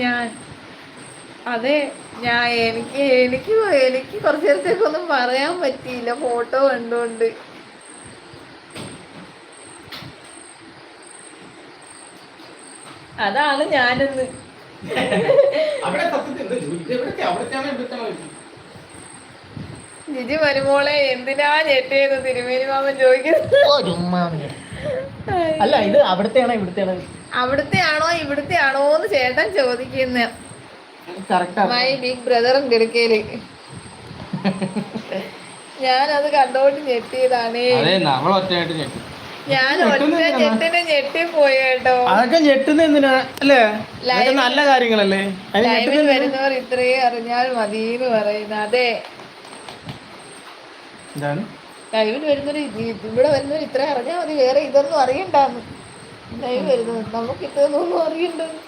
ഞാൻ. അതെ, ഞാൻ എനിക്ക് എനിക്ക് എനിക്ക് കുറച്ചു നേരത്തേക്കൊന്നും പറയാൻ പറ്റിയില്ല ഫോട്ടോ കണ്ടുകൊണ്ട്. അതാണ് ഞാനെന്ന്. ജിജി മരുമോളെ എന്തിനാ ഞെട്ടിയെന്ന് തിരുമേനി മാമൻ ചോദിക്കുന്നത്. അല്ല, ഇത് അവിടത്തെയാണോ ഇവിടത്തെയാണോ? അവിടത്തെയാണോ ഇവിടത്തെയാണോ എന്ന് ചേട്ടൻ ചോദിക്കുന്ന. മൈ ബിഗ് ബ്രദറും കിടക്കയില്. ഞാനത് കണ്ടോണ്ട് ഞെട്ടിയതാണ്. ഞാൻ ഒറ്റ ഞെട്ടിന് ഞെട്ടിപ്പോയി കേട്ടോ. അതൊക്കെ ഞെട്ടുന്ന എന്തിനാ അല്ലേ? നല്ല കാര്യങ്ങളല്ലേ. ലൈവിൽ വരുന്നവർ ഇത്രയും അറിഞ്ഞാൽ മതിന്ന് പറയുന്ന. അതെ, ലൈവിൽ വരുന്നവർ ഇവിടെ വരുന്നവർ ഇത്ര അറിഞ്ഞാൽ മതി, വേറെ ഇതൊന്നും അറിയണ്ടാന്ന്. ലൈവ് വരുന്നത് നമുക്ക് ഇതൊന്നും അറിയണ്ടെന്ന്.